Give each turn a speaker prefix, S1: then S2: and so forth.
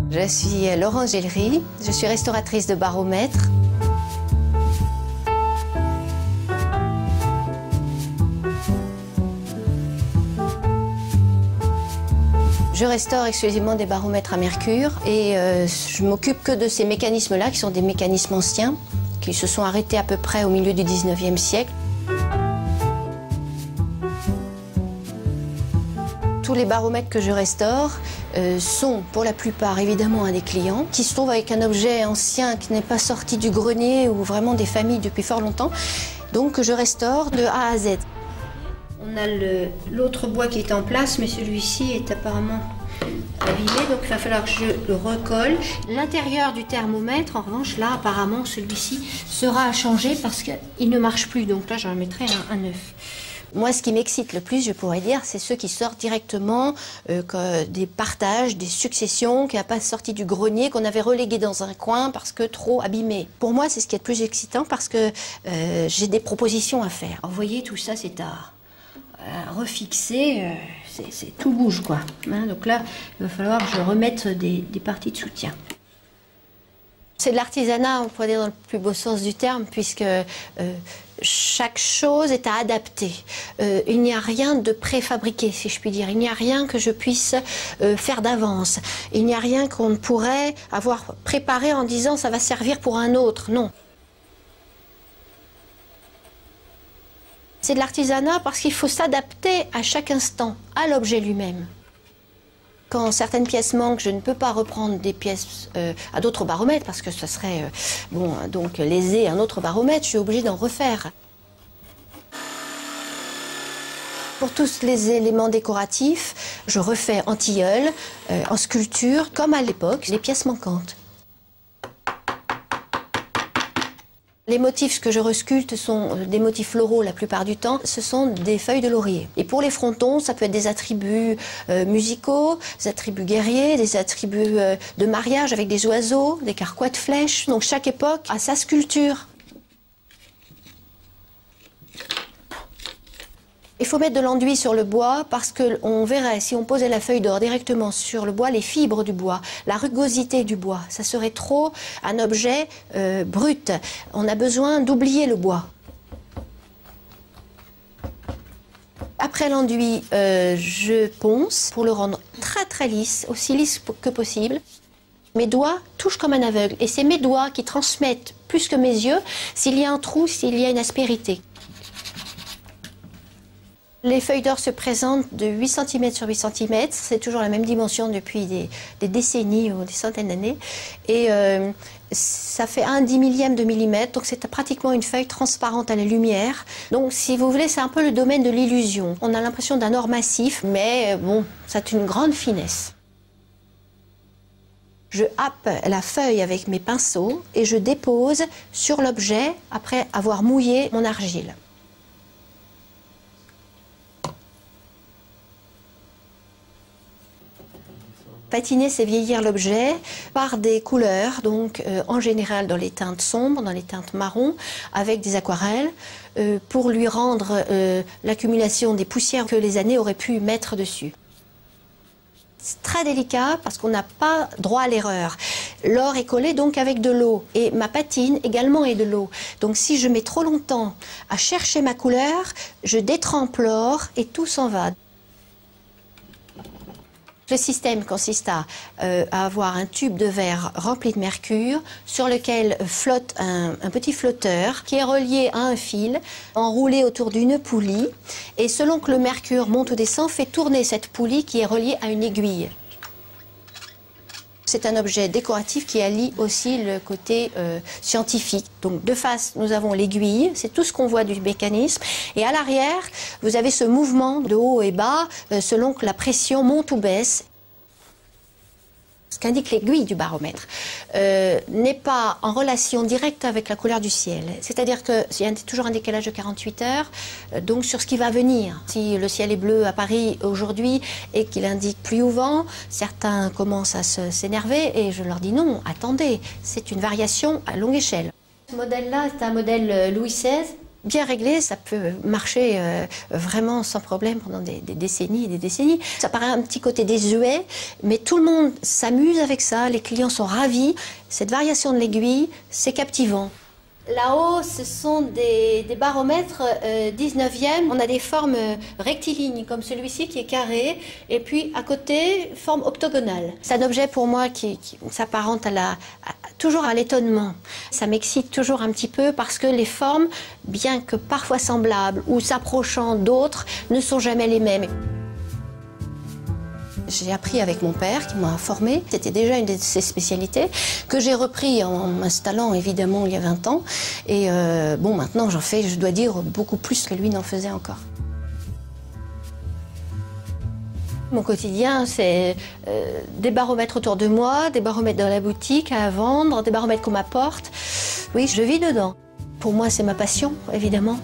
S1: Je suis Laurence Gellery, je suis restauratrice de baromètres. Je restaure exclusivement des baromètres à mercure et je m'occupe que de ces mécanismes-là qui sont des mécanismes anciens, qui se sont arrêtés à peu près au milieu du 19e siècle. Tous les baromètres que je restaure sont pour la plupart évidemment à des clients qui se trouvent avec un objet ancien qui n'est pas sorti du grenier ou vraiment des familles depuis fort longtemps. Donc je restaure de A à Z. On a l'autre bois qui est en place, mais celui-ci est apparemment abîmé, donc il va falloir que je le recolle. L'intérieur du thermomètre, en revanche, là, apparemment, celui-ci sera à changer parce qu'il ne marche plus. Donc là, j'en mettrai un neuf. Moi, ce qui m'excite le plus, je pourrais dire, c'est ceux qui sortent directement des partages, des successions, qui n'ont pas sorti du grenier, qu'on avait relégué dans un coin parce que trop abîmé. Pour moi, c'est ce qui est le plus excitant parce que j'ai des propositions à faire. Vous voyez, tout ça, c'est à refixer, tout bouge, quoi. Hein, donc là, il va falloir que je remette des parties de soutien. C'est de l'artisanat, on pourrait dire dans le plus beau sens du terme, puisque chaque chose est à adapter. Il n'y a rien de préfabriqué, si je puis dire. Il n'y a rien que je puisse faire d'avance. Il n'y a rien qu'on ne pourrait avoir préparé en disant ça va servir pour un autre. Non. C'est de l'artisanat parce qu'il faut s'adapter à chaque instant, à l'objet lui-même. Quand certaines pièces manquent, je ne peux pas reprendre des pièces à d'autres baromètres parce que ce serait donc léser un autre baromètre, je suis obligée d'en refaire. Pour tous les éléments décoratifs, je refais en tilleul, en sculpture, comme à l'époque, les pièces manquantes. Les motifs que je resculpte sont des motifs floraux la plupart du temps. Ce sont des feuilles de laurier. Et pour les frontons, ça peut être des attributs musicaux, des attributs guerriers, des attributs de mariage avec des oiseaux, des carquois de flèches. Donc chaque époque a sa sculpture. Il faut mettre de l'enduit sur le bois parce qu'on verrait, si on posait la feuille d'or directement sur le bois, les fibres du bois, la rugosité du bois. Ça serait trop un objet brut. On a besoin d'oublier le bois. Après l'enduit, je ponce pour le rendre très très lisse, aussi lisse que possible. Mes doigts touchent comme un aveugle et c'est mes doigts qui transmettent plus que mes yeux s'il y a un trou, s'il y a une aspérité. Les feuilles d'or se présentent de 8 cm sur 8 cm, c'est toujours la même dimension depuis des décennies ou des centaines d'années. Et ça fait 1/10 millième de millimètre, donc c'est pratiquement une feuille transparente à la lumière. Donc si vous voulez, c'est un peu le domaine de l'illusion. On a l'impression d'un or massif, mais bon, ça a une grande finesse. Je happe la feuille avec mes pinceaux et je dépose sur l'objet après avoir mouillé mon argile. Patiner, c'est vieillir l'objet par des couleurs, donc en général dans les teintes sombres, dans les teintes marron, avec des aquarelles, pour lui rendre l'accumulation des poussières que les années auraient pu mettre dessus. C'est très délicat parce qu'on n'a pas droit à l'erreur. L'or est collé donc avec de l'eau et ma patine également est de l'eau. Donc si je mets trop longtemps à chercher ma couleur, je détrempe l'or et tout s'en va. Le système consiste à avoir un tube de verre rempli de mercure sur lequel flotte un petit flotteur qui est relié à un fil enroulé autour d'une poulie et selon que le mercure monte ou descend, fait tourner cette poulie qui est reliée à une aiguille. C'est un objet décoratif qui allie aussi le côté scientifique. Donc de face, nous avons l'aiguille, c'est tout ce qu'on voit du mécanisme. Et à l'arrière, vous avez ce mouvement de haut et bas selon que la pression monte ou baisse. Ce qu'indique l'aiguille du baromètre n'est pas en relation directe avec la couleur du ciel. C'est-à-dire qu'il y a toujours un décalage de 48 heures, donc sur ce qui va venir. Si le ciel est bleu à Paris aujourd'hui et qu'il indique pluie ou vent, certains commencent à s'énerver et je leur dis non, attendez, c'est une variation à longue échelle. Ce modèle-là, c'est un modèle Louis XVI. bien réglé, ça peut marcher vraiment sans problème pendant des décennies et des décennies. Ça paraît un petit côté désuet, mais tout le monde s'amuse avec ça, les clients sont ravis. Cette variation de l'aiguille, c'est captivant. Là-haut, ce sont des baromètres 19e. On a des formes rectilignes, comme celui-ci qui est carré, et puis à côté, forme octogonale. C'est un objet pour moi qui s'apparente toujours à l'étonnement. Ça m'excite toujours un petit peu parce que les formes, bien que parfois semblables ou s'approchant d'autres, ne sont jamais les mêmes. J'ai appris avec mon père qui m'a formée. C'était déjà une de ses spécialités que j'ai repris en m'installant évidemment il y a 20 ans. Et bon, maintenant j'en fais, je dois dire, beaucoup plus que lui n'en faisait encore. Mon quotidien, c'est des baromètres autour de moi, des baromètres dans la boutique à vendre, des baromètres qu'on m'apporte. Oui, je vis dedans. Pour moi, c'est ma passion, évidemment.